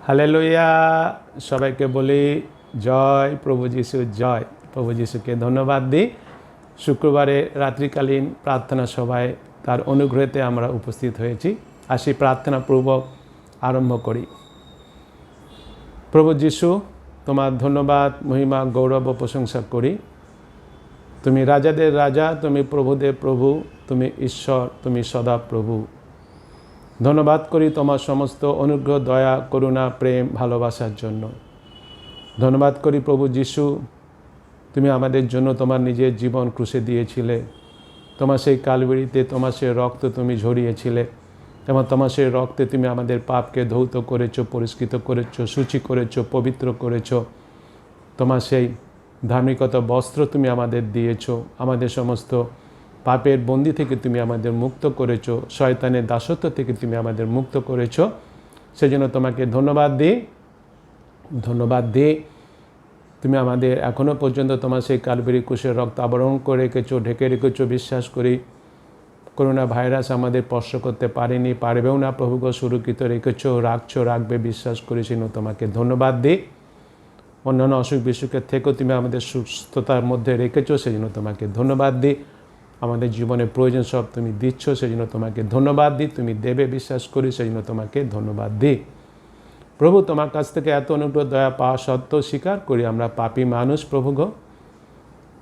Hallelujah. সবাইকে বলি জয় প্রভু যিশু, জয় প্রভু যিশুকে ধন্যবাদ দিই। শুক্রবারে রাত্রিকালীন প্রার্থনা সভায় তার অনুগ্রহেতে আমরা উপস্থিত হয়েছি। আসি প্রার্থনাপূর্বক আরম্ভ করি। প্রভু যিশু, তোমার ধন্যবাদ, মহিমা, গৌরব ও প্রশংসা করি। তুমি রাজাদের রাজা, তুমি প্রভুদের প্রভু, তুমি ঈশ্বর, তুমি সদা প্রভু। ধন্যবাদ করি তোমার সমস্ত অনুগ্রহ, দয়া, করুণা, প্রেম, ভালোবাসার জন্য। ধন্যবাদ করি প্রভু যিশু, তুমি আমাদের জন্য তোমার নিজের জীবন ক্রুশে দিয়েছিলে। তোমার সেই কালভারিতে তোমার সেই রক্ত তুমি ঝরিয়েছিলে এবং তোমার সেই রক্তে তুমি আমাদের পাপকে ধৌত করেছো, পরিষ্কৃত করেছো, সূচি করেছো, পবিত্র করেছো। তোমার সেই ধার্মিকতা বস্ত্র তুমি আমাদের দিয়েছো। আমাদের সমস্ত পাপের বন্দি থেকে তুমি আমাদের মুক্ত করেছো, শয়তানের দাসত্ব থেকে তুমি আমাদের মুক্ত করেছো। সেজন্য তোমাকে ধন্যবাদ দিই। তুমি আমাদের এখনও পর্যন্ত তোমার সেই কালভারি ক্রুশের রক্ত আবরণ করে রেখেছো, ঢেকে রেখেছো। বিশ্বাস করি করোনা ভাইরাস আমাদের স্পর্শ করতে পারেনি, পারবেও না। প্রভুকে সুরক্ষিত রেখেছো, রাখবে, বিশ্বাস করি। সেজন্য তোমাকে ধন্যবাদ দিই। অন্যান্য অসুখ বিসুখের থেকেও তুমি আমাদের সুস্থতার মধ্যে রেখেছো, সেজন্য তোমাকে ধন্যবাদ দিই। আমাদের জীবনে প্রয়োজন সব তুমি দিচ্ছ, সেজন্য তোমাকে ধন্যবাদ দিই। তুমি দেবে, বিশ্বাস করি, সেজন্য তোমাকে ধন্যবাদ দিই। প্রভু, তোমার কাছ থেকে এত অনুগ্রহ দয়া পাওয়া সত্ত্বেও স্বীকার করি আমরা পাপী মানুষ। প্রভু গো,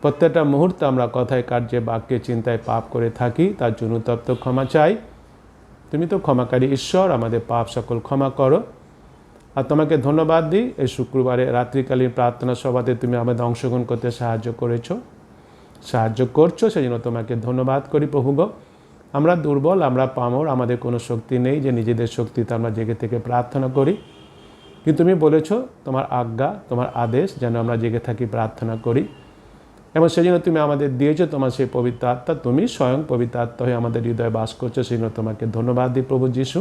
প্রত্যেকটা মুহূর্তে আমরা কথায়, কার্যে, বাক্যে, চিন্তায় পাপ করে থাকি। তার জন্য তত্ত্ব ক্ষমা চাই। তুমি তো ক্ষমাকারী ঈশ্বর, আমাদের পাপ সকল ক্ষমা করো। আর তোমাকে ধন্যবাদ দিই, এই শুক্রবারে রাত্রিকালীন প্রার্থনা সভাতে তুমি আমাদের অংশগ্রহণ করতে সাহায্য করছো, সেই জন্য তোমাকে ধন্যবাদ করি। প্রভু গো, আমরা দুর্বল, আমরা পামর, আমাদের কোনো শক্তি নেই যে নিজেদের শক্তিতে আমরা জেগে থেকে প্রার্থনা করি। কিন্তু তুমি বলেছো তোমার আজ্ঞা, তোমার আদেশ যেন আমরা জেগে থাকি, প্রার্থনা করি। এবং সেই জন্য তুমি আমাদের দিয়েছো তোমার সেই পবিত্র আত্মা। তুমি স্বয়ং পবিত্র আত্মা হয়ে আমাদের হৃদয়ে বাস করছো, সেই জন্য তোমাকে ধন্যবাদ দিই। প্রভু যিশু,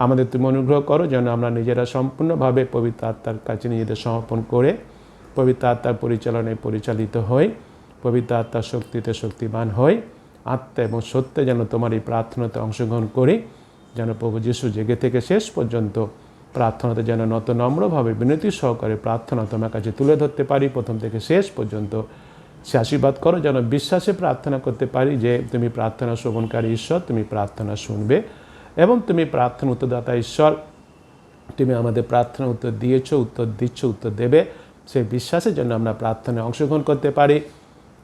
আমাদের তুমি অনুগ্রহ করো যেন আমরা নিজেরা সম্পূর্ণভাবে পবিত্র আত্মার কাছে নিজেদের সমর্পণ করে পবিত্র আত্মার পরিচালনায় পরিচালিত হই, পবিত্র আত্মার শক্তিতে শক্তিবান হই, আত্মা এবং সত্যে যেন তোমার এই প্রার্থনাতে অংশগ্রহণ করি। যেন প্রভু যিশু জেগে থেকে শেষ পর্যন্ত প্রার্থনাতে যেন নম্রভাবে বিনতি সহকারে প্রার্থনা তোমার কাছে তুলে ধরতে পারি, প্রথম থেকে শেষ পর্যন্ত। সে আশীর্বাদ করো যেন বিশ্বাসে প্রার্থনা করতে পারি যে তুমি প্রার্থনা শ্রবণকারী ঈশ্বর, তুমি প্রার্থনা শুনবে এবং তুমি প্রার্থনা উত্তরদাতা ঈশ্বর। তুমি আমাদের প্রার্থনা উত্তর দিয়েছো, উত্তর দিচ্ছ, উত্তর দেবে। সেই বিশ্বাসের জন্য আমরা প্রার্থনায় অংশগ্রহণ করতে পারি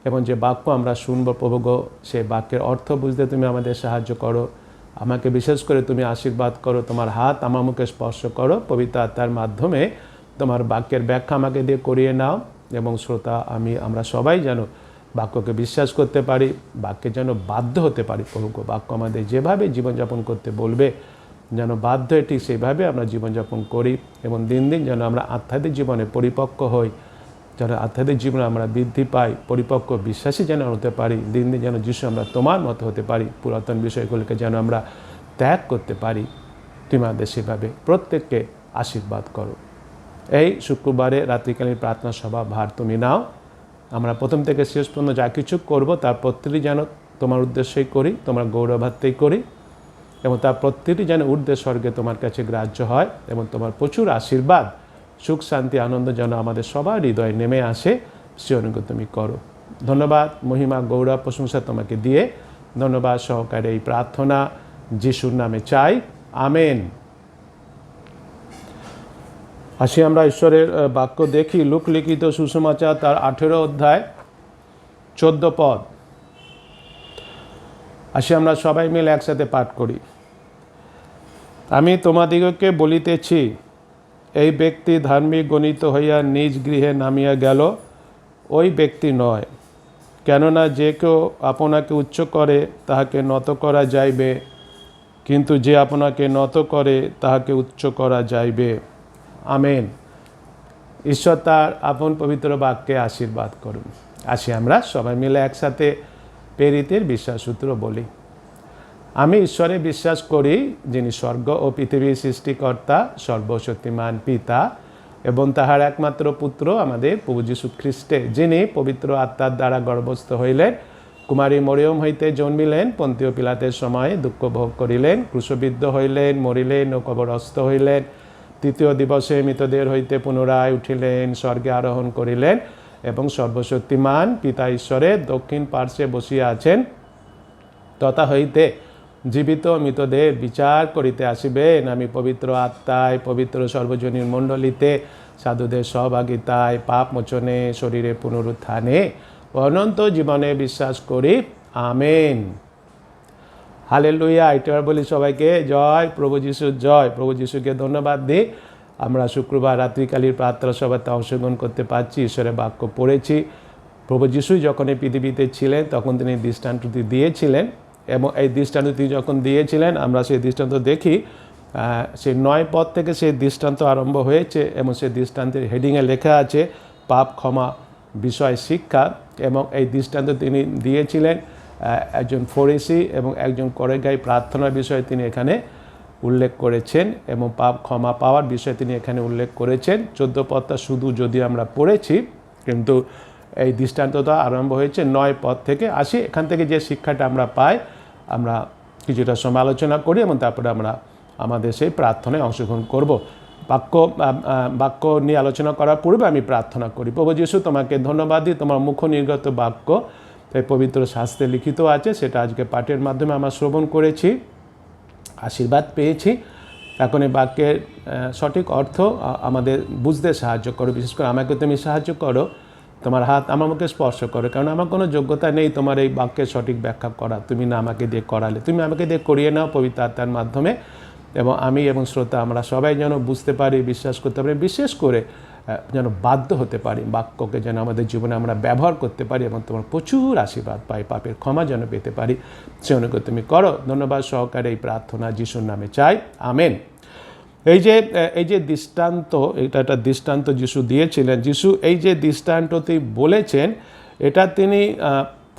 এবং যে বাক্য আমরা শুনবো প্রভু গো, সেই বাক্যের অর্থ বুঝতে তুমি আমাদের সাহায্য করো। আমাকে বিশেষ করে তুমি আশীর্বাদ করো, তোমার হাত আমার মুখে স্পর্শ করো, পবিত্র আত্মার মাধ্যমে তোমার বাক্যের ব্যাখ্যা আমাকে দিয়ে করিয়ে নাও এবং শ্রোতা আমরা সবাই যেন বাক্যকে বিশ্বাস করতে পারি, বাক্যে যেন বাধ্য হতে পারি। প্রভু গো, বাক্য আমাদের যেভাবে জীবনযাপন করতে বলবে যেন বাধ্য হয়ে ঠিক সেইভাবে আমরা জীবনযাপন করি এবং দিন দিন যেন আমরা আধ্যাত্মিক জীবনে পরিপক্ক হই, যেন আধ্যাত্মিক জীবনে আমরা বৃদ্ধি পাই, পরিপক্ক বিশ্বাসী যেন হতে পারি। দিন দিন যেন যিশু আমরা তোমার মতো হতে পারি, পুরাতন বিষয়গুলোকে যেন আমরা ত্যাগ করতে পারি। তুমি আমাদের সেভাবে প্রত্যেককে আশীর্বাদ করো। এই শুক্রবারে রাত্রিকালীন প্রার্থনা সভা ভার তুমি নাও। আমরা প্রথম থেকে শেষ পর্যন্ত যা কিছু করবো তার প্রত্যেকটি যেন তোমার উদ্দেশ্যেই করি, তোমার গৌরবার্থেই করি এবং তার প্রত্যেকটি যেন ঊর্ধ্বে স্বর্গে তোমার কাছে গ্রাহ্য হয় এবং তোমার প্রচুর আশীর্বাদ, সুখ, শান্তি, আনন্দ যেন আমাদের সবার হৃদয়ে নেমে আসে। সে অনুগ্রহ তুমি করো। ধন্যবাদ, মহিমা, গৌরব, প্রশংসা তোমাকে দিয়ে ধন্যবাদ সহকারে এই প্রার্থনা যিশুর নামে চাই, আমেন। আসি আমরা ঈশ্বরের বাক্য দেখি। লূক লিখিত সুসমাচার তার 18 অধ্যায় 14 পদ। আসি আমরা সবাই মিলে একসাথে পাঠ করি। আমি তোমাদিগকে বলিতেছি, এই ব্যক্তি ধার্মিক গণিত হইয়া নিজ গৃহে নামিয়া গেল, ওই ব্যক্তি নয়। কেননা যে কেউ আপনাকে উচ্চ করে তাহাকে নত করা যাইবে, কিন্তু যে আপনাকে নত করে তাহাকে উচ্চ করা যাইবে। আমেন। ঈশ্বর তার আপন পবিত্র বাক্যে আশীর্বাদ করুন। আসি আমরা সবাই মিলে একসাথে প্রেরিতের বিশ্বাস সূত্র বলি। আমি ঈশ্বরে বিশ্বাস করি, যিনি স্বর্গ ও পৃথিবীর সৃষ্টিকর্তা, সর্বশক্তিমান পিতা এবং তাহার একমাত্র পুত্র আমাদের প্রভু যীশু খ্রিস্টে, যিনি পবিত্র আত্মার দ্বারা গর্ভস্থ হইলেন, কুমারী মরিয়ম হইতে জন্মিলেন, পন্তীয় পিলাতের সময় দুঃখ ভোগ করিলেন, ক্রুশবিদ্ধ হইলেন, মরিলেন ও কবরস্থ হইলেন, তৃতীয় দিবসে মৃতদের হইতে পুনরায় উঠিলেন, স্বর্গে আরোহণ করিলেন এবং সর্বশক্তিমান পিতা ঈশ্বরের দক্ষিণ পার্শ্বে বসিয়া আছেন। তথা হইতে জীবিত মৃতদের বিচার করিতে আসিবেন। আমি পবিত্র আত্মায়, পবিত্র সর্বজনীন মণ্ডলীতে, সাধুদের সহভাগিতায়, পাপ মোচনে, শরীরে পুনরুত্থানে, অনন্ত জীবনে বিশ্বাস করি। আমেন। হালেলুয়া। এটার বলি সবাইকে জয় প্রভু যিশুর জয়। প্রভু যিশুকে ধন্যবাদ দিই। আমরা শুক্রবার রাত্রিকালীর প্রার্থনা সভাতে অংশগ্রহণ করতে পারছি, ঈশ্বরের বাক্য পড়েছি। প্রভু যিশু যখন এই পৃথিবীতে ছিলেন তখন তিনি দৃষ্টান্তটি দিয়েছিলেন, এবং এই দৃষ্টান্তটি যখন দিয়েছিলেন আমরা সেই দৃষ্টান্ত দেখি, সেই 9 পদ থেকে সেই দৃষ্টান্ত আরম্ভ হয়েছে, এবং সেই দৃষ্টান্তের হেডিংয়ে লেখা আছে পাপ ক্ষমা বিষয় শিক্ষা। এবং এই দৃষ্টান্ত তিনি দিয়েছিলেন একজন ফরিসি এবং একজন করেগাই প্রার্থনার বিষয়ে তিনি এখানে উল্লেখ করেছেন, এবং পাপ ক্ষমা পাওয়ার বিষয়ে তিনি এখানে উল্লেখ করেছেন। 14 পদটা শুধু যদি আমরা পড়েছি, কিন্তু এই দৃষ্টান্তটা আরম্ভ হয়েছে 9 পদ থেকে। আসি এখান থেকে যে শিক্ষাটা আমরা পাই, আমরা কিছুটা সময় আলোচনা করি এবং তারপরে আমরা আমাদের সেই প্রার্থনায় অংশগ্রহণ করব। বাক্য নিয়ে আলোচনা করার পূর্বে আমি প্রার্থনা করি। প্রভু যিশু, তোমাকে ধন্যবাদ দিই, তোমার মুখ নির্গত বাক্য তাই পবিত্র শাস্ত্রে লিখিত আছে, সেটা আজকে পাঠের মাধ্যমে আমরা শ্রবণ করেছি, আশীর্বাদ পেয়েছি। এখন এই বাক্যের সঠিক অর্থ আমাদের বুঝতে সাহায্য করো। বিশেষ করে আমাকে তুমি সাহায্য করো, তোমার হাত আমার মুখে স্পর্শ করো, কারণ আমার কোনো যোগ্যতা নেই তোমার এই বাক্যের সঠিক ব্যাখ্যা করা। তুমি না আমাকে দিয়ে করালে, তুমি আমাকে দিয়ে করিয়ে নাও পবিত্র আত্মার মাধ্যমে, এবং আমি এবং শ্রোতা আমরা সবাই যেন বুঝতে পারি, বিশ্বাস করতে পারি, বিশেষ করে যেন বাধ্য হতে পারি, বাক্যকে যেন আমাদের জীবনে আমরা ব্যবহার করতে পারি এবং তোমার প্রচুর আশীর্বাদ পাই, পাপের ক্ষমা যেন পেতে পারি, সে অনুগ্রহ তুমি করো। ধন্যবাদ সহকারে এই প্রার্থনা যিশুর নামে চাই, আমেন। এই যে দৃষ্টান্ত, এটা একটা দৃষ্টান্ত যিশু দিয়েছিলেন। যিশু এই যে দৃষ্টান্তটি বলেছেন, এটা তিনি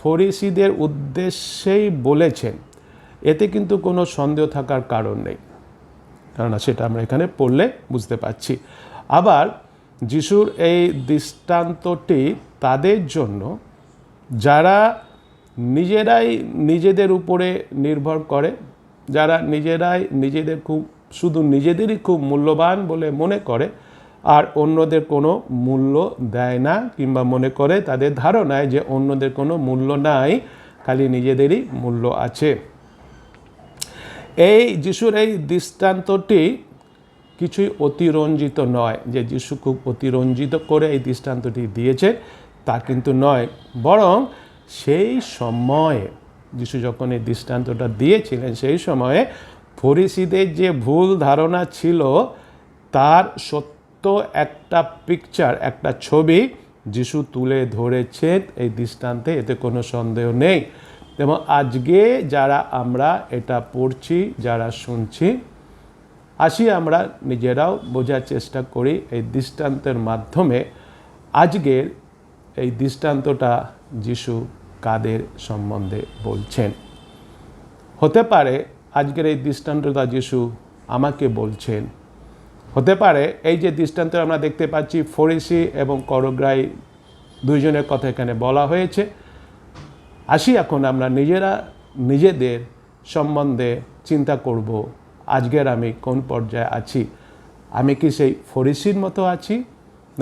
ফরিসিদের উদ্দেশ্যেই বলেছেন, এতে কিন্তু কোনো সন্দেহ থাকার কারণ নেই, কেননা সেটা আমরা এখানে পড়লে বুঝতে পারছি। আবার যিশুর এই দৃষ্টান্তটি তাদের জন্য যারা নিজেরাই নিজেদের উপরে নির্ভর করে, যারা নিজেরাই নিজেদের শুধু নিজেদেরই খুব মূল্যবান বলে মনে করে, আর অন্যদের কোনো মূল্য দেয় না, কিংবা মনে করে তাদের ধারণায় যে অন্যদের কোনো মূল্য নাই, খালি নিজেদেরই মূল্য আছে। এই যিশুর এই দৃষ্টান্তটি কিছুই অতিরঞ্জিত নয়, যে যিশু খুব অতিরঞ্জিত করে এই দৃষ্টান্তটি দিয়েছে তা কিন্তু নয়, বরং সেই সময়ে যিশু যখন এই দৃষ্টান্তটা দিয়েছিলেন, সেই সময়ে ফরিসিদের যে ভুল ধারণা ছিল তার সত্য একটা পিকচার, একটা ছবি যিশু তুলে ধরেছেন এই দৃষ্টান্তে, এতে কোনো সন্দেহ নেই। এবং আজকে যারা আমরা এটা পড়ছি, যারা শুনছি, আসি আমরা নিজেরাও বোঝার চেষ্টা করি এই দৃষ্টান্তের মাধ্যমে আজকের এই দৃষ্টান্তটা যিশু কাদের সম্বন্ধে বলছেন। হতে পারে আজকের এই দৃষ্টান্তটা যিশু আমাকে বলছেন, হতে পারে এই যে দৃষ্টান্ত আমরা দেখতে পাচ্ছি ফরিসি এবং করগ্রাহী দুইজনের কথা এখানে বলা হয়েছে। আসি এখন আমরা নিজেরা নিজেদের সম্বন্ধে চিন্তা করব, আজকের আমি কোন পর্যায়ে আছি। আমি কি সেই ফরিসির মতো আছি,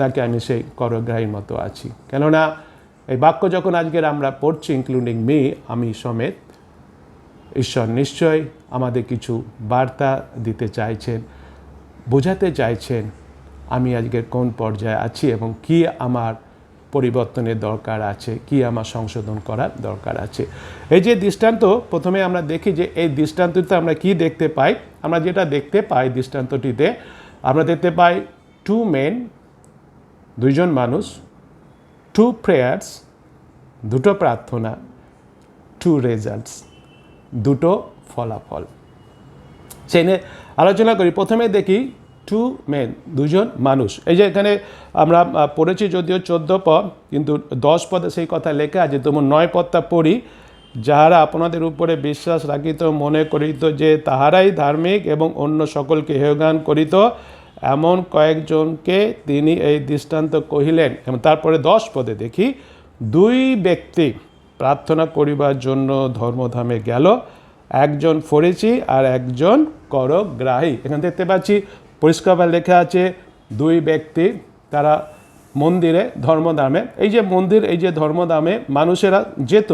নাকি আমি সেই করগ্রাহীর মতো আছি? কেননা এই বাক্য যখন আজকের আমরা পড়ছি, ইনক্লুডিং মি, আমি সমেত, ঈশ্বর নিশ্চয় আমাদের কিছু বার্তা দিতে চাইছেন, বোঝাতে চাইছেন আমি আজকের কোন পর্যায়ে আছি এবং কি আমার পরিবর্তনের দরকার আছে, কি আমার সংশোধন করার দরকার আছে। এই যে দৃষ্টান্ত, প্রথমে আমরা দেখি যে এই দৃষ্টান্তটিতে আমরা কি দেখতে পাই। আমরা যেটা দেখতে পাই দৃষ্টান্তটিতে, আমরা দেখতে পাই 2 men, 2জন মানুষ, 2 prayers, 2টো প্রার্থনা, 2 results, 2টো ফলাফল। সেই নিয়ে আলোচনা করি। প্রথমে দেখি 2 men, 2জন মানুষ। এই যে এখানে আমরা পড়েছি যদিও 14 পদ, কিন্তু 10 পদে সেই কথা লেখা আছে। তোমার 9 পদটা পড়ি। যাহারা আপনাদের উপরে বিশ্বাস রাখিত মনে করিত যে তাহারাই ধার্মিক এবং অন্য সকলকে হেয়জ্ঞান করিত, এমন কয়েকজনকে তিনি এই দৃষ্টান্ত কহিলেন। এবং তারপরে 10 পদে দেখি 2 ব্যক্তি প্রার্থনা করিবার জন্য ধর্মধামে গেল, একজন ফরিসি আর একজন করগ্রাহী। এখানে দেখতে পাচ্ছি পরিষ্কারভাবে লেখা আছে দুই ব্যক্তি তারা মন্দিরে ধর্মদামে, এই যে মন্দির, এই যে ধর্মদামে মানুষেরা যেত,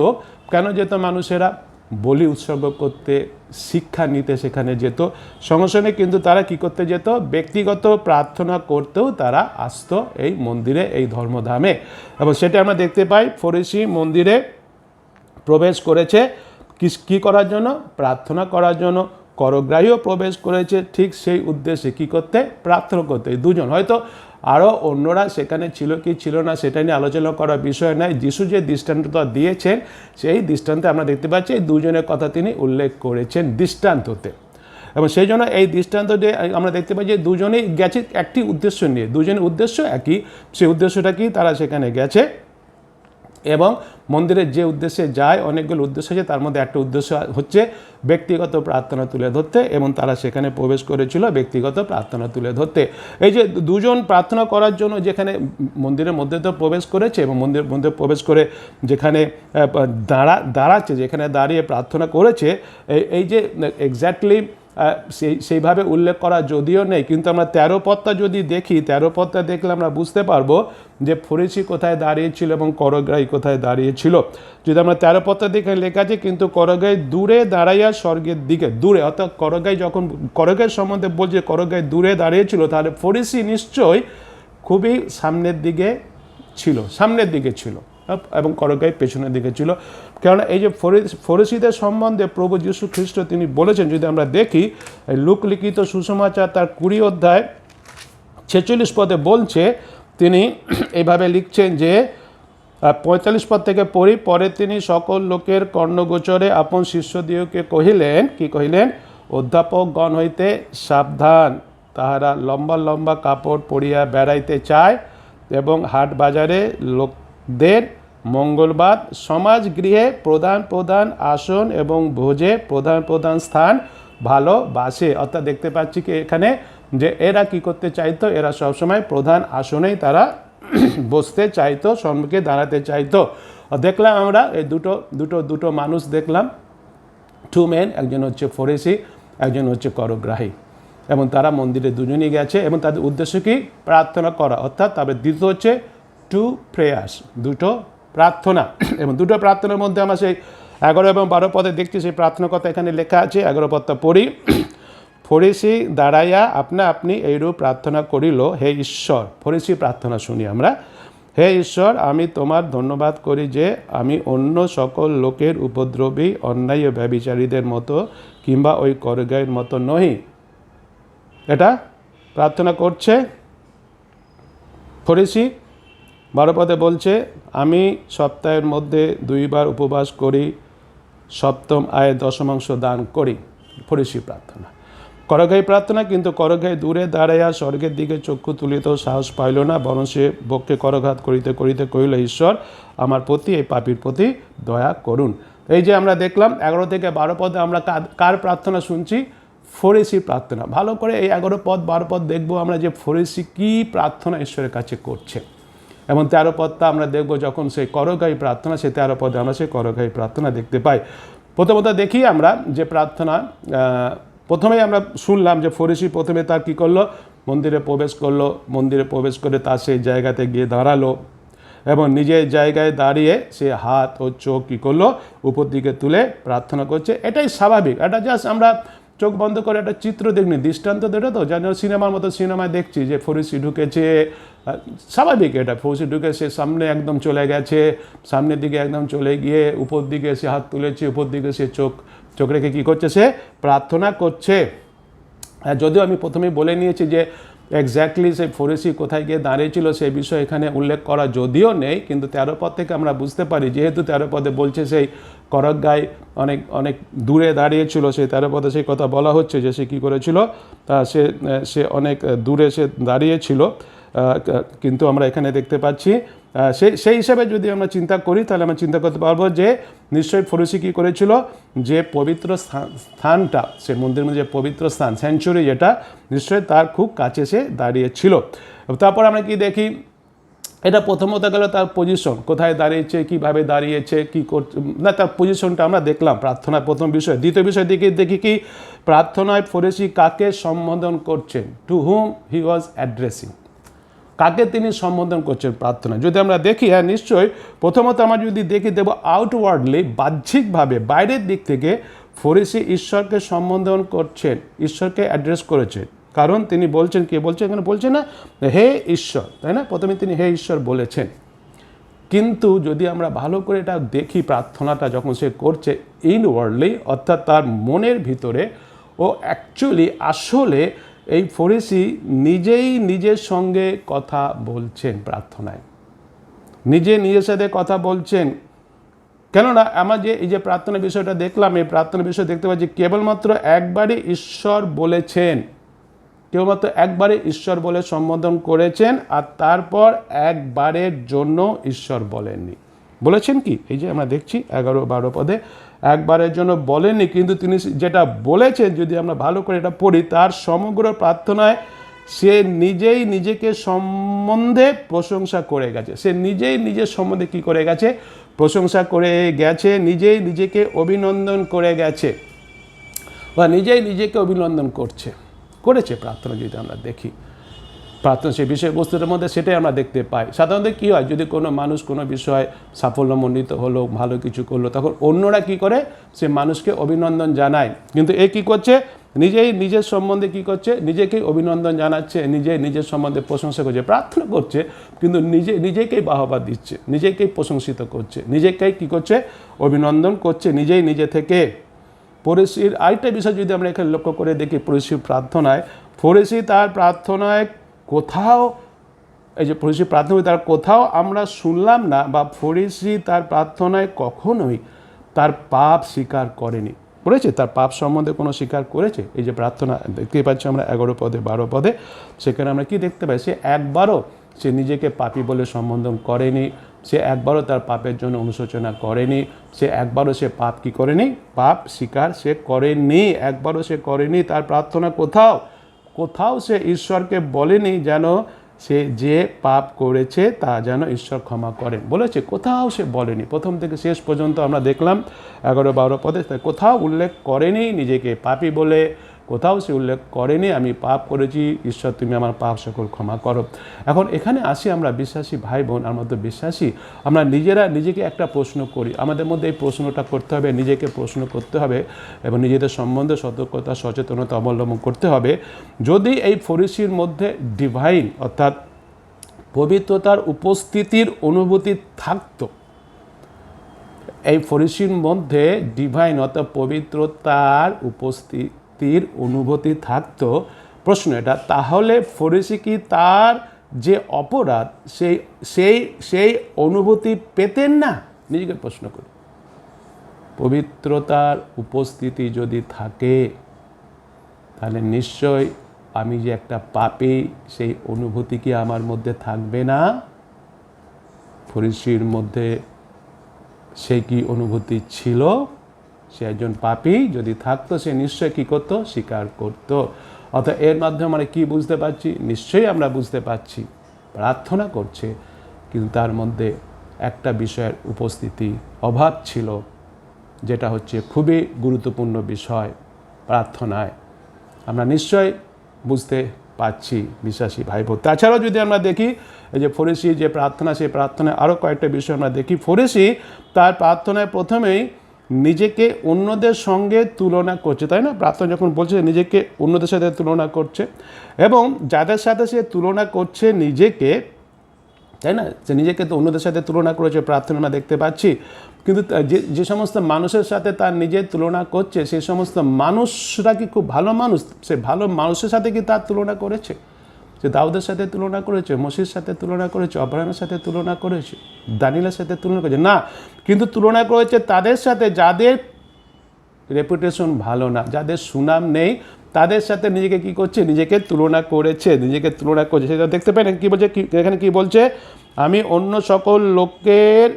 কেন যেত মানুষেরা? বলি উৎসর্গ করতে, শিক্ষা নিতে সেখানে যেত। সঙ্গে সঙ্গে কিন্তু তারা কি করতে যেত? ব্যক্তিগত প্রার্থনা করতেও তারা আসতো এই মন্দিরে, এই ধর্মধামে। এবং সেটা আমরা দেখতে পাই ফরিসি মন্দিরে প্রবেশ করেছে কি করার জন্য? প্রার্থনা করার জন্য। করগ্রাহীও প্রবেশ করেছে ঠিক সেই উদ্দেশ্যে, কি করতে? প্রার্থনা করতে। এই দুজন, হয়তো আরও অন্যরা সেখানে ছিল কি ছিল না সেটা নিয়ে আলোচনা করার বিষয় নয়। যিশু যে দৃষ্টান্তটা দিয়েছেন সেই দৃষ্টান্তে আমরা দেখতে পাচ্ছি এই দুজনের কথা তিনি উল্লেখ করেছেন দৃষ্টান্ততে। এবং সেই জন্য এই দৃষ্টান্ততে আমরা দেখতে পাই যে দুজনেই গেছে একটি উদ্দেশ্য নিয়ে, দুজনের উদ্দেশ্য একই। সেই উদ্দেশ্যটা কি? তারা সেখানে গেছে এবং মন্দিরের যে উদ্দেশ্যে যায়, অনেকগুলো উদ্দেশ্য আছে, তার মধ্যে একটা উদ্দেশ্য হচ্ছে ব্যক্তিগত প্রার্থনা তুলে ধরতে, এবং তারা সেখানে প্রবেশ করেছিল ব্যক্তিগত প্রার্থনা তুলে ধরতে। এই যে দুজন প্রার্থনা করার জন্য যেখানে মন্দিরের মধ্যে তো প্রবেশ করেছে, এবং মন্দিরের মধ্যে প্রবেশ করে যেখানে দাঁড়াচ্ছে, যেখানে দাঁড়িয়ে প্রার্থনা করেছে, এই যে এক্স্যাক্টলি সেইভাবে উল্লেখ করা যদিও নেই, কিন্তু আমরা 13 পদটা যদি দেখি, 13 পদটা দেখলে আমরা বুঝতে পারবো যে ফরিসি কোথায় দাঁড়িয়েছিল এবং করগ্রাহী কোথায় দাঁড়িয়েছিল। যদি আমরা 13 পদটা দেখে লেখা আছে, কিন্তু করগ্রাহী দূরে দাঁড়াইয়া স্বর্গের দিকে, দূরে, অর্থাৎ করগ্রাহী যখন করগ্রাহীর সম্বন্ধে বলছে করগ্রাহী দূরে দাঁড়িয়েছিল, তাহলে ফরিসি নিশ্চয়ই খুবই সামনের দিকে ছিল এবং করগ্রাহী পেছনের দিকে ছিল। কেননা এই যে ফরিসিদের সম্বন্ধে প্রভু যীশু খ্রিস্ট তিনি বলেছেন, যদি আমরা দেখি লুক লিখিত সুসমাচার তার 20 অধ্যায় 46 পদে বলছে, তিনি এইভাবে লিখছেন যে 45 পদ থেকে পড়ি, পরে তিনি সকল লোকের কর্ণগোচরে আপন শিষ্যদিগকে কহিলেন, কি কহিলেন? অধ্যাপকগণ হইতে সাবধান, তাহারা লম্বা লম্বা কাপড় পরিয়া বেড়াইতে চায় এবং হাট বাজারে লোকদের মঙ্গলবার সমাজ গৃহে প্রধান প্রধান আসন এবং ভোজে প্রধান প্রধান স্থান ভালোবাসে। অর্থাৎ দেখতে পাচ্ছি কি এখানে যে এরা কি করতে চাইতো? এরা সবসময় প্রধান আসনেই তারা বসতে চাইতো, সম্মুখে দাঁড়াতে চাইতো। দেখলাম আমরা এই দুটো মানুষ দেখলাম, 2 men, একজন হচ্ছে ফরিসি, একজন হচ্ছে করগ্রাহী, এবং তারা মন্দিরে দুজনই গেছে এবং তাদের উদ্দেশ্য কি? প্রার্থনা করা। অর্থাৎ তাদের দ্বিতীয় হচ্ছে 2 prayers, দুটো প্রার্থনা। এবং দুটো প্রার্থনার মধ্যে আমরা সেই 11 এবং 12 পদে দেখছি সেই প্রার্থনার কথা এখানে লেখা আছে। 11 পদটা পড়ি, ফরিসি দাঁড়াইয়া আপনা আপনি এইরূপ প্রার্থনা করিল, হে ঈশ্বর। ফরিসি প্রার্থনা শুনি আমরা, হে ঈশ্বর, আমি তোমার ধন্যবাদ করি যে আমি অন্য সকল লোকের উপদ্রবী, অন্যায় ও ব্যভিচারীদের মতো কিংবা ওই করগ্রাহীর মতো নহি। এটা প্রার্থনা করছে ফরিসি। 12 পদে বলছে, আমি সপ্তাহের মধ্যে 2 বার উপবাস করি, সপ্তম আয়ে 10 দান করি। ফরিসি প্রার্থনা। করগ্রাহী প্রার্থনা, কিন্তু করগ্রাহী দূরে দাঁড়াইয়া স্বর্গের দিকে চক্ষু তুলিত সাহস পাইল না, বরং সে বক্ষে করঘাত করিতে করিতে কহিল, ঈশ্বর, আমার প্রতি, এই পাপীর প্রতি দয়া করুন। এই যে আমরা দেখলাম 11 থেকে 12 পদে আমরা কার প্রার্থনা শুনছি? ফরিসি প্রার্থনা। ভালো করে এই 11 পদ 12 পদ দেখবো আমরা যে ফরিসি কি প্রার্থনা ঈশ্বরের কাছে করছে। এবং 13 পদটা আমরা দেখবো যখন সেই করগ্রাহী প্রার্থনা, সেই 13 পদে আমরা সেই করগ্রাহী প্রার্থনা দেখতে পাই। প্রথমত দেখি আমরা যে প্রার্থনা, প্রথমেই আমরা শুনলাম যে ফরিসি প্রথমে তার কী করলো? মন্দিরে প্রবেশ করলো, মন্দিরে প্রবেশ করে তার সেই জায়গাতে গিয়ে দাঁড়ালো এবং নিজের জায়গায় দাঁড়িয়ে সে হাত ও চোখ কী করলো? উপর দিকে তুলে প্রার্থনা করছে। এটাই স্বাভাবিক। এটা জাস্ট আমরা চোখ বন্ধ করে একটা চিত্র দেখনি, দৃষ্টান্ত দেটা তো, যেন সিনেমার মতো সিনেমায় দেখছি যে ফরিসি ঢুকেছে, স্বাভাবিক এটা। ফরিসি ঢুকে সে সামনে একদম চলে গেছে, সামনের দিকে একদম চলে গিয়ে উপর দিকে সে হাত তুলেছে, উপর দিকে সে চোখ রেখে কী করছে? সে প্রার্থনা করছে। যদিও আমি প্রথমেই বলে নিয়েছি যে এক্স্যাক্টলি সেই ফরিসি কোথায় গিয়ে দাঁড়িয়েছিল সেই বিষয় এখানে উল্লেখ করা যদিও নেই, কিন্তু 13 পদ থেকে আমরা বুঝতে পারি, যেহেতু 13 পদে বলছে সেই করগ্রাহী অনেক দূরে দাঁড়িয়েছিল, সেই 13 পদে সেই কথা বলা হচ্ছে যে সে কী করেছিল? সে অনেক দূরে সে দাঁড়িয়েছিল। কিন্তু আমরা এখানে দেখতে পাচ্ছি সেই হিসাবে যদি আমরা চিন্তা করি, তাহলে আমরা চিন্তা করতে পারবো যে নিশ্চয়ই ফরিসি কী করেছিল? যে পবিত্র স্থানটা, সে মন্দিরের মধ্যে যে পবিত্র স্থান, স্যাংচুরি যেটা, নিশ্চয়ই তার খুব কাছে সে দাঁড়িয়েছিল। তারপর আমরা কি দেখি? এটা প্রথমত গেল তার পজিশন, কোথায় দাঁড়িয়েছে, কিভাবে দাঁড়িয়েছে, কি করছে, না তার পজিশনটা আমরা দেখলাম প্রার্থনার প্রথম বিষয়। দ্বিতীয় বিষয় দেখি কি প্রার্থনায় ফরিসি কাকে সম্বোধন করছেন, টু হুম হি ওয়াজ অ্যাড্রেসিং, কাকে তিনি সম্বোধন করছেন প্রার্থনা। যদি আমরা দেখি, হ্যাঁ নিশ্চয়ই, প্রথমত আমরা যদি দেখি দেব আউটওয়ার্ডলি, বাহ্যিকভাবে বাইরের দিক থেকে ফরিসি ঈশ্বরকে সম্বোধন করছেন, ঈশ্বরকে অ্যাড্রেস করেছেন। কারণ তিনি বলছেন, কে বলছেন এখানে, বলছেন না হে ঈশ্বর, তাই না, প্রথমে তিনি হে ঈশ্বর বলেছেন। কিন্তু যদি আমরা ভালো করে এটা দেখি, প্রার্থনাটা যখন সে করছে ইনওয়ার্ডলি, অর্থাৎ তার মনের ভিতরে, ও অ্যাকচুয়ালি আসলে এই ফরিসি নিজেই নিজের সঙ্গে কথা বলছেন প্রার্থনায়, নিজের সাথে কথা বলছেন। কেননা আমার এই যে প্রার্থনার বিষয়টা দেখলাম, এই প্রার্থনার বিষয় দেখতে পাচ্ছি কেবলমাত্র একবারই ঈশ্বর বলেছেন, কেবলমাত্র একবারে ঈশ্বর বলে সম্বোধন করেছেন, আর তারপর একবারের জন্য ঈশ্বর বলেননি। বলেছেন কি, এই যে আমরা দেখছি 11-12 পদে, একবারের জন্য বলেননি, কিন্তু তিনি যেটা বলেছেন, যদি আমরা ভালো করে এটা পড়ি, তার সমগ্র প্রার্থনায় সে নিজেই নিজেকে সম্বন্ধে প্রশংসা করে গেছে। সে নিজেই নিজের সম্বন্ধে কি করে গেছে, প্রশংসা করে গেছে, নিজেই নিজেকে অভিনন্দন করে গেছে, বা নিজেই নিজেকে অভিনন্দন করেছে প্রার্থনা। যদি আমরা দেখি প্রার্থনা সেই বিষয়বস্তুর মধ্যে, সেটাই আমরা দেখতে পাই। সাধারণত কী হয়, যদি কোনো মানুষ কোনো বিষয় সাফল্যমণ্ডিত হলো, ভালো কিছু করলো, তখন অন্যরা কি করে, সে মানুষকে অভিনন্দন জানায়। কিন্তু এ কী করছে, নিজেই নিজের সম্বন্ধে কি করছে, নিজেকেই অভিনন্দন জানাচ্ছে, নিজের সম্বন্ধে প্রশংসা করছে, প্রার্থনা করছে, কিন্তু নিজেকেই বাহবা দিচ্ছে, নিজেকেই প্রশংসিত করছে, নিজেকেই কি করছে, অভিনন্দন করছে, নিজে থেকে। ফরিসির আরেকটা বিষয় যদি আমরা এখানে লক্ষ্য করে দেখি, ফরিসি তার প্রার্থনায় কোথাও, এই যে ফরিসি প্রার্থনা তার কোথাও আমরা শুনলাম না, বা ফরিসি তার প্রার্থনায় কখনোই তার পাপ স্বীকার করেনি। করেছে, তার পাপ সম্বন্ধে কোনো স্বীকার করেছে? এই যে প্রার্থনা দেখতে পাচ্ছি আমরা 11 পদে 12 পদে, সেখানে আমরা কি দেখতে পাই, সে একবারও সে নিজেকে পাপী বলে সম্বোধন করেনি, সে একবারও তার পাপের জন্য অনুশোচনা করেনি, সে একবারও সে পাপ কি করেনি, পাপ স্বীকার সে করেনি, একবারও সে করেনি। তার প্রার্থনা কোথাও সে ঈশ্বরকে বলেনি যেন সে যে পাপ করেছে তা যেন ঈশ্বর ক্ষমা করেন, বলেছে? কোথাও সে বলেনি। প্রথম থেকে শেষ পর্যন্ত আমরা দেখলাম 11-12 পদে, কোথাও উল্লেখ করেনি নিজেকে পাপী বলে, কোথাও সে উল্লেখ করেনি আমি পাপ করেছি, ঈশ্বর তুমি আমার পাপ সকল ক্ষমা করো। এখন এখানে আসি আমরা বিশ্বাসী ভাই বোন, আমরা তো বিশ্বাসী, আমরা নিজেকে একটা প্রশ্ন করি, আমাদের মধ্যে এই প্রশ্নটা করতে হবে, নিজেকে প্রশ্ন করতে হবে এবং নিজেদের সম্বন্ধে সতর্কতা সচেতনতা অবলম্বন করতে হবে। যদি এই ফরিসির মধ্যে ডিভাইন অর্থাৎ পবিত্রতার উপস্থিতির অনুভূতি থাকতো, এই ফরিসির মধ্যে ডিভাইন অর্থাৎ পবিত্রতার উপস্থিতির অনুভূতি থাকতো, প্রশ্ন এটা, তাহলে ফরিসি কি তার যে অপরাধ সেই অনুভূতি পেতেন না? নিজেকে প্রশ্ন করি, পবিত্রতার উপস্থিতি যদি থাকে তাহলে নিশ্চয় আমি যে একটা পাপী সেই অনুভূতি কি আমার মধ্যে থাকবে না? ফরিসির মধ্যে সে কি অনুভূতি ছিল? সে একজন পাপী যদি থাকতো, সে নিশ্চয় কী করতো? স্বীকার করতো। অর্থাৎ এর মাধ্যমে আমরা কী বুঝতে পারছি? নিশ্চয়ই আমরা বুঝতে পারছি প্রার্থনা করছে, কিন্তু তার মধ্যে একটা বিষয়ের উপস্থিতি অভাব ছিল, যেটা হচ্ছে খুবই গুরুত্বপূর্ণ বিষয় প্রার্থনায়। আমরা নিশ্চয় বুঝতে পারছি বিশ্বাসী ভাই বোন। তাছাড়াও যদি আমরা দেখি এই যে ফরিসি যে প্রার্থনা, সেই প্রার্থনায় আরও কয়েকটা বিষয় আমরা দেখি। ফরিসি তার প্রার্থনায় প্রথমেই নিজেকে অন্যদের সঙ্গে তুলনা করছে, তাই না? প্রার্থনা যখন বলছে নিজেকে অন্যদের সাথে তুলনা করছে, এবং যাদের সাথে সে তুলনা করছে নিজেকে, তাই না, যে নিজেকে তো অন্যদের সাথে তুলনা করেছে প্রার্থনা আমরা দেখতে পাচ্ছি, কিন্তু যে সমস্ত মানুষের সাথে তার নিজের তুলনা করছে, সেই সমস্ত মানুষরা কি খুব ভালো মানুষ? সে ভালো মানুষের সাথে কি তার তুলনা করেছে? সে দাউদের সাথে তুলনা করেছে, মসির সাথে তুলনা করেছে, আব্রাহামের সাথে তুলনা করেছে, দানিয়েলের সাথে তুলনা করেছে? না, কিন্তু তুলনা করেছে তাদের সাথে যাদের রেপুটেশন ভালো না, যাদের সুনাম নেই, তাদের সাথে নিজেকে কি করছে? নিজেকে তুলনা করেছে, সেটা দেখতে পাই না? কী বলছে এখানে? কি বলছে? আমি অন্য সকল লোকের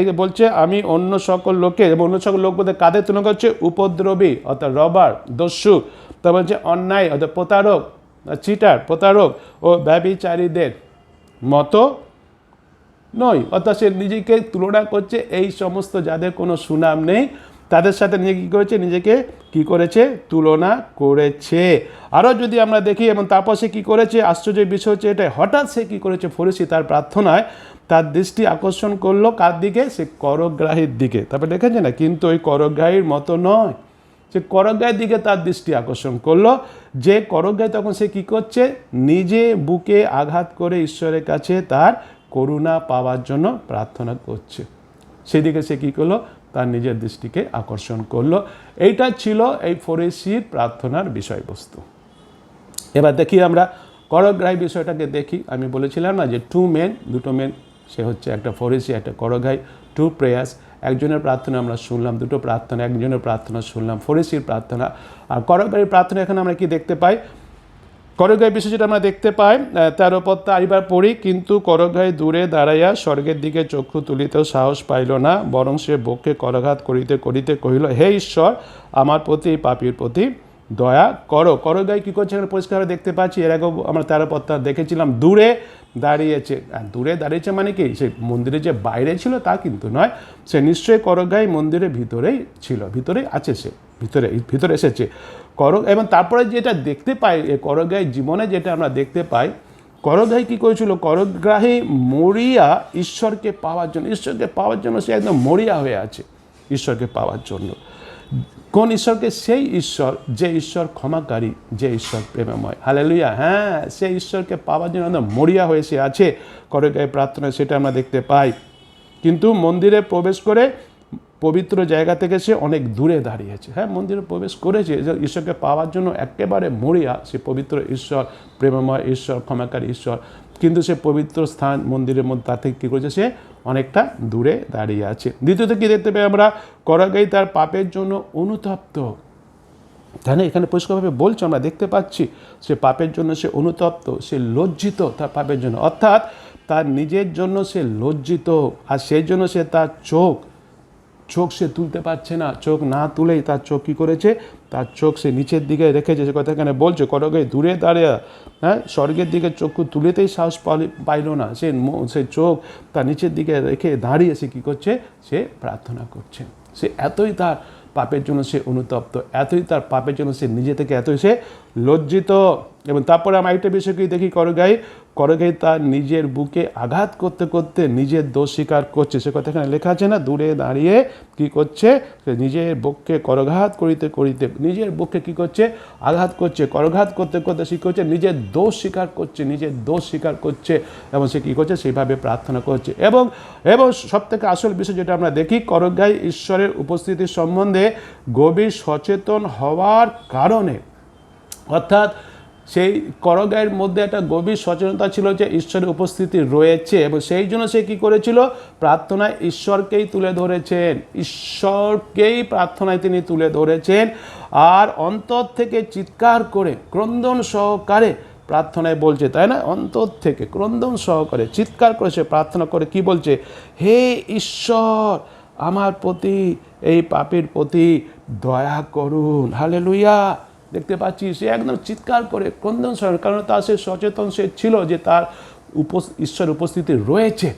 এই যে বলছে, আমি অন্য সকল লোকের, এবং অন্য সকল লোক বলতে কাদের তুলনা করছে? উপদ্রবী অর্থাৎ রবার, দস্যু, তারপর বলছে অন্যায় অর্থাৎ প্রতারক ও ব্যভিচারীদের, মতো নয়। অর্থাৎ সে নিজেকে তুলনা করছে এই সমস্ত যাদের কোনো সুনাম নেই তাদের সাথে নিজে কী করেছে, নিজেকে কি করেছে, তুলনা করেছে। আরও যদি আমরা দেখি, এবং তারপর সে কী করেছে, আশ্চর্যের বিষয় হচ্ছে এটাই, হঠাৎ সে কী করেছে, ফরিসি তার প্রার্থনায় তার দৃষ্টি আকর্ষণ করলো কার দিকে, সে করগ্রাহীর দিকে। তারপরে দেখেছে না, কিন্তু ওই করগ্রাহীর মতো নয়, সে করগ্রাহীর দিকে তার দৃষ্টি আকর্ষণ করলো। যে করগ্রাহী তখন সে কী করছে, নিজে বুকে আঘাত করে ঈশ্বরের কাছে তার করুণা পাওয়ার জন্য প্রার্থনা করছে। সেদিকে সে কী করলো, তার নিজের দৃষ্টিকে আকর্ষণ করলো। এইটা ছিল এই ফরিসির প্রার্থনার বিষয়বস্তু। এবার দেখি আমরা করগ্রাহী বিষয়টাকে দেখি। আমি বলেছিলাম না যে দুটো মেন, সে হচ্ছে একটা ফরিসি, একটা করগ্রাহী। 2 প্রেয়ার্স, একজনের প্রার্থনা আমরা শুনলাম, দুটো প্রার্থনা, একজনের প্রার্থনা শুনলাম, ফরিসির প্রার্থনা। আর করগ্রাহীর প্রার্থনা এখানে আমরা কি দেখতে পাই, করগ্রাহী বিষয় যেটা আমরা দেখতে পাই 13 পদটা আরেকবার পড়ি। কিন্তু করগ্রাহী দূরে দাঁড়াইয়া স্বর্গের দিকে চক্ষু তুলিতেও সাহস পাইল না, বরং সে বক্ষে করঘাত করিতে করিতে কহিল, হে ঈশ্বর, আমার প্রতি এই পাপীর প্রতি দয়া করো। করগ্রাহী কী করছে এখানে পরিষ্কারভাবে দেখতে পাচ্ছি। এর আগেও আমরা 13 পদটা দেখেছিলাম, দূরে দাঁড়িয়েছে। দূরে দাঁড়িয়েছে মানে কি, সে মন্দিরে যে বাইরে ছিল তা কিন্তু নয়, সে নিশ্চয়ই করগ্রাহী মন্দিরের ভিতরেই ছিল, ভিতরেই আছে, সে ভিতরে এসেছে। এবং তারপরে যেটা দেখতে পাই করগ্রাহী জীবনে, যেটা আমরা দেখতে পাই, করগ্রাহী কী করেছিল, করগ্রাহী মরিয়া ঈশ্বরকে পাওয়ার জন্য সে একদম মরিয়া হয়ে আছে ঈশ্বরকে পাওয়ার জন্য। কোন ঈশ্বরকে? সেই ঈশ্বর, যে ঈশ্বর ক্ষমাকারী, যে ঈশ্বর প্রেমময়। হালেলুয়া। হ্যাঁ, সেই ঈশ্বরকে পাওয়ার জন্য একদম মরিয়া হয়ে সে আছে। করগ্রাহী প্রার্থনায় সেটা আমরা দেখতে পাই। কিন্তু মন্দিরে প্রবেশ করে পবিত্র জায়গা থেকে সে অনেক দূরে দাঁড়িয়েছে। হ্যাঁ, মন্দিরে প্রবেশ করেছে, ঈশ্বরকে পাওয়ার জন্য একেবারে মরিয়া, সে পবিত্র ঈশ্বর, প্রেমময় ঈশ্বর, ক্ষমাকারী ঈশ্বর, কিন্তু সে পবিত্র স্থান মন্দিরের মধ্যে তার থেকে কী করেছে, সে অনেকটা দূরে দাঁড়িয়ে আছে। দ্বিতীয়ত কী দেখতে পাই আমরা, করগ্রাহী তার পাপের জন্য অনুতপ্ত। তাই না, এখানে পরিষ্কারভাবে বলছে, আমরা দেখতে পাচ্ছি সে পাপের জন্য সে অনুতপ্ত, সে লজ্জিত তার পাপের জন্য, অর্থাৎ তার নিজের জন্য সে লজ্জিত। আর সেই জন্য সে তার চোখ সে তুলতে পারছে না। চোখ না তুলেই তার চোখ কী করেছে, তার চোখ সে নিচের দিকে রেখেছে। সে কথা এখানে বলছে, করগ্রাহী দূরে দাঁড়িয়ে, হ্যাঁ, স্বর্গের দিকে চক্ষু তুলেতেই সাহস পাইল না। সে চোখ তার নিচের দিকে রেখে দাঁড়িয়ে সে কী করছে, সে প্রার্থনা করছে। সে এতই তার পাপের জন্য সে অনুতপ্ত, এতই তার পাপের জন্য সে নিজে থেকে এতই সে লজ্জিত। এবং তারপরে আমরা একটা বিষয়কেই দেখি, করগ্রাহী তার নিজের বুকে আঘাত করতে করতে নিজের দোষ স্বীকার করছে। সে কথা এখানে লেখা আছে না, দূরে দাঁড়িয়ে কি করছে, সে নিজের বক্ষে করঘাত করিতে করিতে, নিজের বক্ষে কি করছে, আঘাত করছে। করঘাত করতে করতে সে করছে, নিজের দোষ স্বীকার করছে, এবং সে কী করছে, সেইভাবে প্রার্থনা করছে। এবং সব থেকে আসল বিষয় যেটা আমরা দেখি, করগ্রাহী ঈশ্বরের উপস্থিতির সম্বন্ধে গভীর সচেতন হওয়ার কারণে, অর্থাৎ সেই করগ্রাহীর মধ্যে একটা গভীর সচেতনতা ছিল যে ঈশ্বরের উপস্থিতি রয়েছে, এবং সেই জন্য সে কী করেছিল, প্রার্থনায় ঈশ্বরকেই তুলে ধরেছেন, প্রার্থনায় তিনি তুলে ধরেছেন। আর অন্তর থেকে চিৎকার করে, ক্রন্দন সহকারে প্রার্থনায় বলছে, তাই না, অন্তর থেকে ক্রন্দন সহকারে চিৎকার করে সে প্রার্থনা করে কি বলছে, হে ঈশ্বর, আমার প্রতি এই পাপীর প্রতি দয়া করুন। হালেলুয়া। দেখতে পাচ্ছি সে একদম চিৎকার করে ক্রন্দন সহ, কারণ তার সে সচেতন সে ছিল যে তার ঈশ্বর উপস্থিতি রয়েছে।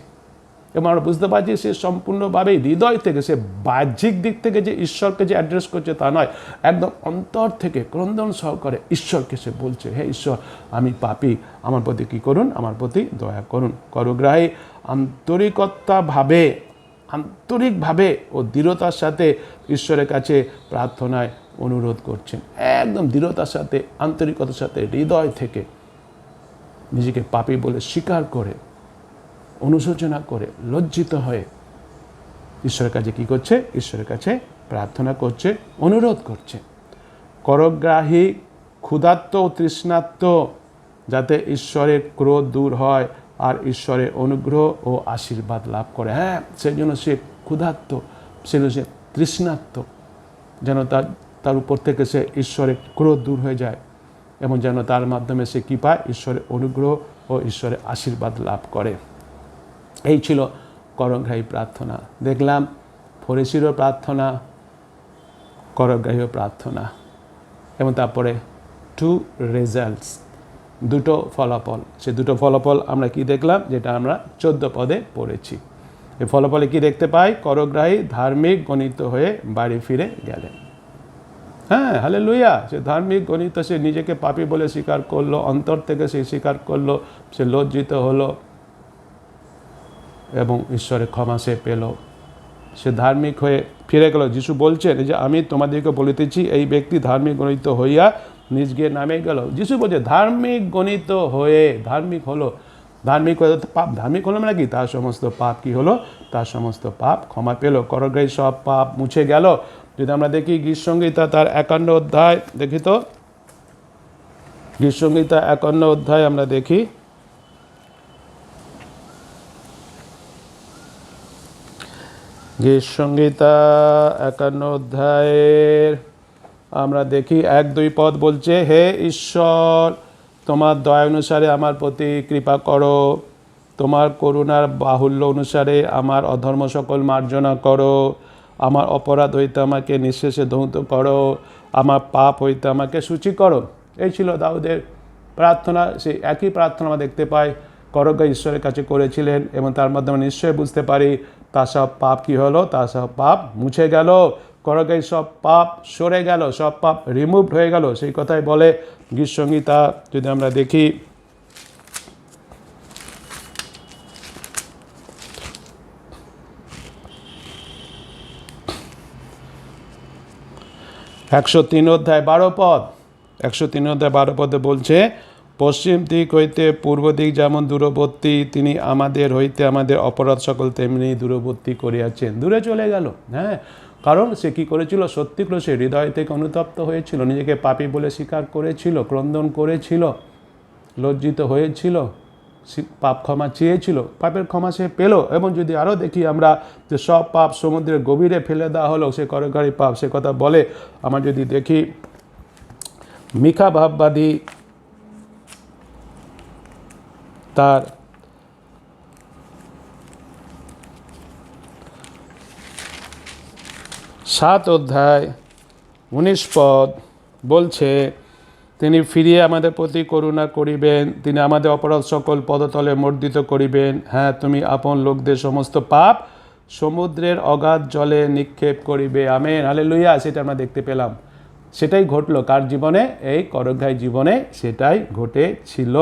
এবং আমরা বুঝতে পারছি সে সম্পূর্ণভাবে হৃদয় থেকে, সে বাহ্যিক দিক থেকে যে ঈশ্বরকে যে অ্যাড্রেস করছে তা নয়, একদম অন্তর থেকে ক্রন্দন সহকারে ঈশ্বরকে সে বলছে, হে ঈশ্বর, আমি পাপী, আমার প্রতি কী করুন, আমার প্রতি দয়া করুন। করগ্রাহী আন্তরিকভাবে ও দৃঢ়তার সাথে ঈশ্বরের কাছে প্রার্থনায় অনুরোধ করছেন, একদম দৃঢ়তার সাথে, আন্তরিকতার সাথে, হৃদয় থেকে নিজেকে পাপী বলে স্বীকার করে, অনুশোচনা করে, লজ্জিত হয়ে ঈশ্বরের কাছে কী করছে, ঈশ্বরের কাছে প্রার্থনা করছে, অনুরোধ করছে। করগ্রাহী ক্ষুধার্ত ও তৃষ্ণার্ত, যাতে ঈশ্বরের ক্রোধ দূর হয় আর ঈশ্বরের অনুগ্রহ ও আশীর্বাদ লাভ করে। হ্যাঁ, সেই জন্য সে ক্ষুধার্ত, সেজন্য সে তৃষ্ণার্ত, যেন তার উপর থেকে সে ঈশ্বরের ক্রোধ দূর হয়ে যায়, এবং যেন তার মাধ্যমে সে কী পায়, ঈশ্বরের অনুগ্রহ ও ঈশ্বরের আশীর্বাদ লাভ করে। এই ছিল করগ্রাহী প্রার্থনা। দেখলাম ফরিসিরও প্রার্থনা, করগ্রাহীও প্রার্থনা, এবং তারপরে 2 রেজাল্টস, দুটো ফলাফল। সে দুটো ফলাফল আমরা কি দেখলাম, যেটা আমরা 14 পদে পড়েছি। এই ফলাফলে কি দেখতে পাই, করগ্রাহী ধার্মিক গণিত হয়ে বাড়ি ফিরে গেলেন। হ্যাঁ, হালেলুয়া। সে ধার্মিক গণিত, সে নিজেকে পাপী বলে স্বীকার করলো, অন্তর থেকে সে স্বীকার করলো, সে লজ্জিত হলো এবং ঈশ্বরের ক্ষমা সে পেল, সে ধার্মিক হয়ে ফিরে গেল। যিশু বলছেন যে আমি তোমাদেরকে বলিতেছি, এই ব্যক্তি ধার্মিক গণিত হইয়া নিজ গিয়ে নামে গেল। যিশু বলছে ধার্মিক গণিত হয়ে, ধার্মিক হলো, ধার্মিক হয়ে পাপ, ধার্মিক হলো মানে কি, তার সমস্ত পাপ কি হলো, তার সমস্ত পাপ ক্ষমা পেল, করগ্রাহী সব পাপ মুছে গেল। যদি আমরা দেখি গীতসংহিতা তার 51 অধ্যায়, দেখি তো গীতসংহিতা 51 অধ্যায় আমরা দেখি, গীতসংহিতা 51 অধ্যায়ের আমরা দেখি 1-2 পদ বলছে, হে ঈশ্বর, তোমার দয়া অনুসারে আমার প্রতি কৃপা করো, তোমার করুণার বাহুল্য অনুসারে আমার অধর্ম সকল মার্জনা করো, আমার অপরাধ হইতে আমাকে নিঃশেষে ধৌত করো, আমার পাপ হইতে আমাকে সূচি করো। এই ছিল দাউদের প্রার্থনা। সেই একই প্রার্থনা আমরা দেখতে পাই করগ্রাহী ঈশ্বরের কাছে করেছিলেন, এবং তার মাধ্যমে নিশ্চয়ই বুঝতে পারি তার সব পাপ কি হলো, তার সব পাপ মুছে গেল, করগ্রাহী সব পাপ সরে গেল, সব পাপ রিমুভড হয়ে গেল। সেই কথাই বলে গীতসংহিতা। যদি আমরা দেখি একশো 3 অধ্যায় 12 পদ, 103 অধ্যায় 12 পদে বলছে, পশ্চিম দিক হইতে পূর্ব দিক যেমন দূরবর্তী, তিনি আমাদের হইতে আমাদের অপরাধ সকল তেমনি দূরবর্তী করিয়াছেন। দূরে চলে গেল। হ্যাঁ, কারণ সে কী করেছিল, সত্যি করে সে হৃদয় থেকে অনুতপ্ত হয়েছিল, নিজেকে পাপী বলে স্বীকার করেছিল, ক্রন্দন করেছিল, লজ্জিত হয়েছিল, পাপ ক্ষমা চেয়েছিল, পাপের ক্ষমা সে পেল। এবং যদি আরও দেখি আমরা যে সব পাপ সমুদ্রের গভীরে ফেলে দেওয়া হলো, সে করগ্রাহী পাপ, সে কথা বলে। আমরা যদি দেখি মিকা ভাববাদী তার 7 অধ্যায় 19 পদ বলছে, তিনি ফিরিয়ে আমাদের প্রতি করুণা করিবেন, তিনি আমাদের অপরাধ সকল পদতলে মর্দিত করিবেন। হ্যাঁ, তুমি আপন লোকদের সমস্ত পাপ সমুদ্রের অগাধ জলে নিক্ষেপ করিবে। Amen, hallelujah. সেটা আমরা দেখতে পেলাম, সেটাই ঘটলো কার জীবনে, এই করগ্রাহী জীবনে সেটাই ঘটেছিল।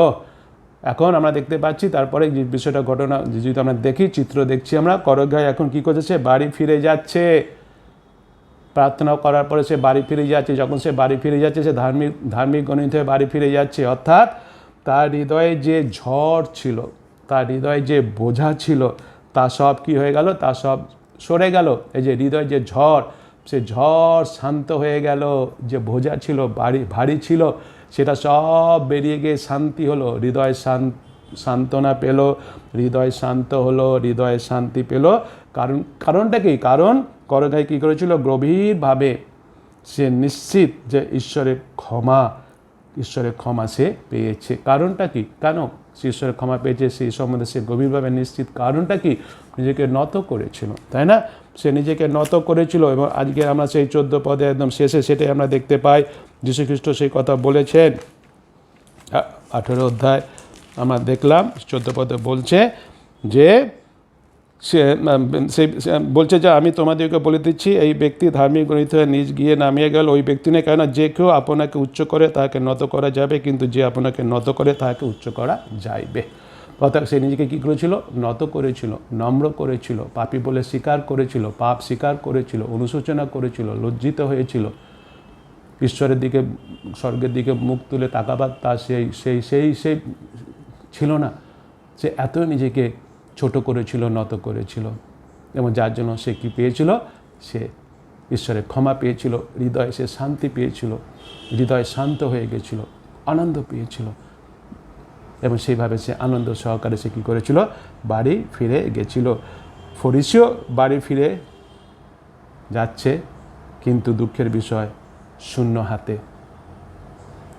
এখন আমরা দেখতে পাচ্ছি তারপরে যে বিষয়টা, ঘটনা যদি আমরা দেখি, চিত্র দেখছি আমরা, করগ্রাহী এখন কি করছে, বাড়ি ফিরে যাচ্ছে। প্রার্থনা করার পরে সে বাড়ি ফিরে যাচ্ছে। যখন সে বাড়ি ফিরে যাচ্ছে, সে ধার্মিক গণিত হয়ে বাড়ি ফিরে যাচ্ছে। অর্থাৎ তার হৃদয়ে যে ঝড় ছিল, তার হৃদয়ে যে বোঝা ছিল, তা সব কি হয়ে গেল, তা সব সরে গেল। এই যে হৃদয় যে ঝড়, সে ঝড় শান্ত হয়ে গেল। যে বোঝা ছিল, ভারী ছিল, সেটা সব বেরিয়ে গিয়ে শান্তি হলো। হৃদয় সান্ত্বনা পেল, হৃদয় শান্ত হলো, হৃদয়ে শান্তি পেল। কারণটা কি? কারণ করগ্রাহী কী করেছিল, গভীরভাবে সে নিশ্চিত যে ঈশ্বরের ক্ষমা সে পেয়েছে। কারণটা কি? কেন সে ঈশ্বরের ক্ষমা পেয়েছে, সেই সম্বন্ধে সে গভীরভাবে নিশ্চিত। কারণটা কি? নিজেকে নত করেছিল, তাই না? সে নিজেকে নত করেছিল। এবং আজকে আমরা সেই 14 পদে একদম শেষে সেটাই আমরা দেখতে পাই। যীশুখ্রিস্ট সেই কথা বলেছেন। 18 অধ্যায় আমরা দেখলাম 14 পদে বলছে যে সে বলছে যে আমি তোমাদেরকে বলে দিচ্ছি, এই ব্যক্তি ধার্মিক গণিত হয়ে নিজ গিয়ে নামিয়ে গেল। ওই ব্যক্তি নেই, কেননা যে কেউ আপনাকে উচ্চ করে তাকে নত করা যাবে, কিন্তু যে আপনাকে নত করে তাকে উচ্চ করা যাইবে। অর্থাৎ সে নিজেকে কী করেছিল, নত করেছিল, নম্র করেছিল, পাপী বলে স্বীকার করেছিল, পাপ স্বীকার করেছিল, অনুশোচনা করেছিল, লজ্জিত হয়েছিল, ঈশ্বরের দিকে, স্বর্গের দিকে মুখ তুলে তাকাবার তার সেই ছিল না। সে এত নিজেকে ছোট করেছিল, নত করেছিল, এবং যার জন্য সে কী পেয়েছিল, সে ঈশ্বরের ক্ষমা পেয়েছিল, হৃদয়ে সে শান্তি পেয়েছিল, হৃদয় শান্ত হয়ে গেছিল, আনন্দ পেয়েছিল, এবং সেইভাবে সে আনন্দ সহকারে সে কী করেছিল, বাড়ি ফিরে গেছিল। ফরিসীও বাড়ি ফিরে যাচ্ছে, কিন্তু দুঃখের বিষয়, শূন্য হাতে।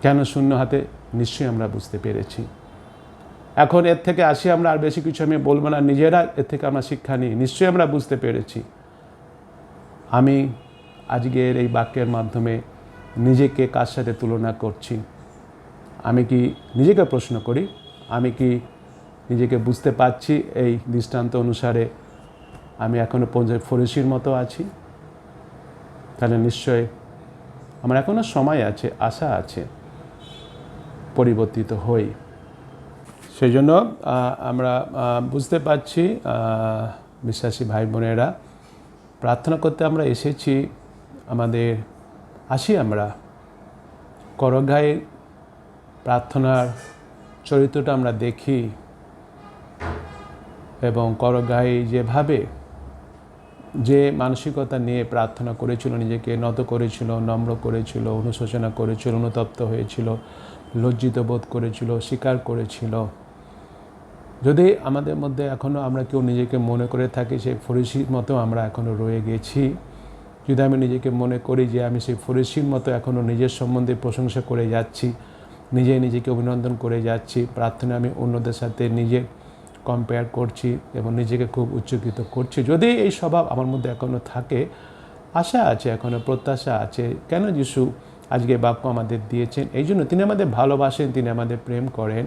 কেন শূন্য হাতে? নিশ্চয়ই আমরা বুঝতে পেরেছি। এখন এর থেকে আসি আমরা, আর বেশি কিছু আমি বলবো না, নিজেরা এর থেকে আমরা শিক্ষা নিই। নিশ্চয়ই আমরা বুঝতে পেরেছি। আমি আজকের এই বাক্যের মাধ্যমে নিজেকে কার সাথে তুলনা করছি? আমি কি নিজেকে প্রশ্ন করি, আমি কি নিজেকে বুঝতে পারছি এই দৃষ্টান্ত অনুসারে আমি এখনও ফরিসির মতো আছি? তাহলে নিশ্চয় আমার এখনও সময় আছে, আশা আছে পরিবর্তিত হই। সেই জন্য আমরা বুঝতে পারছি বিশ্বাসী ভাই বোনেরা, প্রার্থনা করতে আমরা এসেছি, আমরা করগাঁয়ের প্রার্থনার চরিত্রটা আমরা দেখি এবং করগাঁয়ে যেভাবে যে মানসিকতা নিয়ে প্রার্থনা করেছিল, নিজেকে নত করেছিল, নম্র করেছিল, অনুশোচনা করেছিল, অনুতপ্ত হয়েছিল, লজ্জিত বোধ করেছিল, স্বীকার করেছিল। যদি আমাদের মধ্যে এখনও আমরা কেউ নিজেকে মনে করে থাকি সেই ফরিসির মতো আমরা এখনও রয়ে গেছি, যদি আমি নিজেকে মনে করি যে আমি সেই ফরিসির মতো এখনও নিজের সম্বন্ধে প্রশংসা করে যাচ্ছি, নিজেকে অভিনন্দন করে যাচ্ছি, প্রার্থনা আমি অন্যদের সাথে নিজে কম্পেয়ার করছি এবং নিজেকে খুব উচ্চকিত করছি, যদি এই স্বভাব আমার মধ্যে এখনও থাকে, আশা আছে, এখনও প্রত্যাশা আছে। কেন যিশু আজকে বাক্য আমাদের দিয়েছেন? এই জন্য তিনি আমাদের ভালোবাসেন, তিনি আমাদের প্রেম করেন,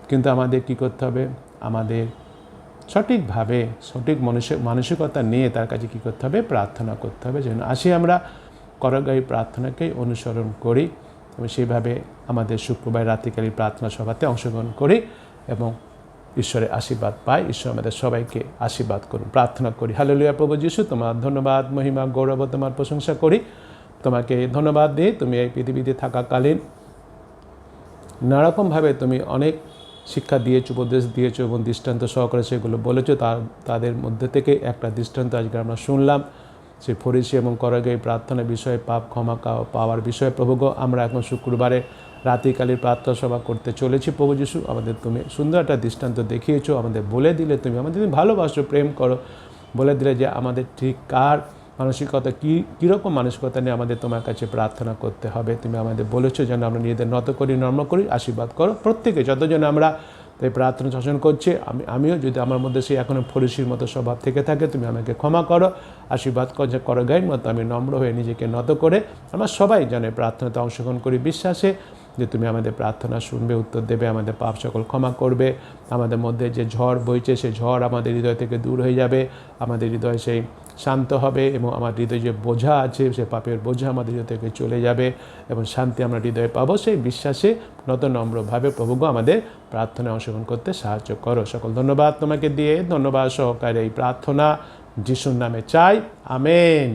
কিন্তু আমাদের কী করতে হবে? আমাদের সঠিকভাবে সঠিক মানসিকতা নিয়ে তার কাছে কী করতে হবে? প্রার্থনা করতে হবে। যেন আমরা করগাঁয়ের প্রার্থনাকেই অনুসরণ করি এবং সেইভাবে আমাদের শুক্রবার রাত্রিকালীন প্রার্থনা সভাতে অংশগ্রহণ করি এবং ঈশ্বরের আশীর্বাদ পাই। ঈশ্বর আমাদের সবাইকে আশীর্বাদ করুন। প্রার্থনা করি। হালেলুয়া। প্রভু যিশু, তোমার ধন্যবাদ, মহিমা, গৌরব, তোমার প্রশংসা করি। তোমাকে ধন্যবাদ দিই, তুমি এই পৃথিবীতে থাকাকালীন নানারকমভাবে তুমি অনেক শিক্ষা দিয়েছো, উপদেশ দিয়েছো এবং দৃষ্টান্ত সহকারে সেগুলো বলেছো। তাদের মধ্যে থেকে একটা দৃষ্টান্ত আজকে আমরা শুনলাম, সেই ফরিসি এবং করগাঁয়ের প্রার্থনার বিষয়ে, পাপ ক্ষমা পাওয়ার বিষয়ে। প্রভু গো, আমরা এখন শুক্রবারে রাত্রিকালীন প্রার্থনা সভা করতে চলেছি। প্রভু যিশু, আমাদের তুমি সুন্দর একটা দৃষ্টান্ত দেখিয়েছো, আমাদের বলে দিলে তুমি আমাদের ভালোবাসো, প্রেম করো, বলে দিলে যে আমাদের ঠিক কার মানসিকতা কীরকম মানসিকতা নিয়ে আমাদের তোমার কাছে প্রার্থনা করতে হবে। তুমি আমাদের বলেছো যেন আমরা নিজেদের নত করি, নর্ম করি। আশীর্বাদ করো প্রত্যেকে, যতজন আমরা তাই প্রার্থনা শাসন করছি, আমিও যদি আমার মধ্যে সেই এখনও ফরিসির মতো স্বভাব থেকে থাকে, তুমি আমাকে ক্ষমা করো। আশীর্বাদ কর যে করগাঁয়ের মতো আমি নম্র হয়ে নিজেকে নত করে আমরা সবাই জানে প্রার্থনাতে অংশগ্রহণ করি বিশ্বাসে যে তুমি আমাদের প্রার্থনা শুনবে, উত্তর দেবে, আমাদের পাপ সকল ক্ষমা করবে। আমাদের মধ্যে যে ঝড় বইছে সেই ঝড় আমাদের হৃদয় থেকে দূর হয়ে যাবে, আমাদের হৃদয় সেই শান্ত হবে এবং আমার হৃদয়ে যে বোঝা আছে সে পাপের বোঝা আমাদের হৃদয় থেকে চলে যাবে এবং শান্তি আমরা হৃদয়ে পাবো। সেই বিশ্বাসে নত নম্রভাবে প্রভুগ আমাদের প্রার্থনায় অংশগ্রহণ করতে সাহায্য করো। সকল ধন্যবাদ তোমাকে দিয়ে, ধন্যবাদ সহকারে এই প্রার্থনা যিশুর নামে চাই, আমেন।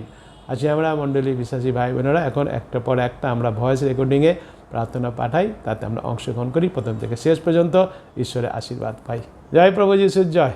আজকে আমরা মণ্ডলী বিশ্বাসী ভাই বোনেরা এখন একটা পর একটা আমরা ভয়েস রেকর্ডিংয়ে প্রার্থনা পাঠাই, তাতে আমরা অংশগ্রহণ করি প্রথম থেকে শেষ পর্যন্ত। ঈশ্বরের আশীর্বাদ পাই। জয় প্রভু যিশুর জয়।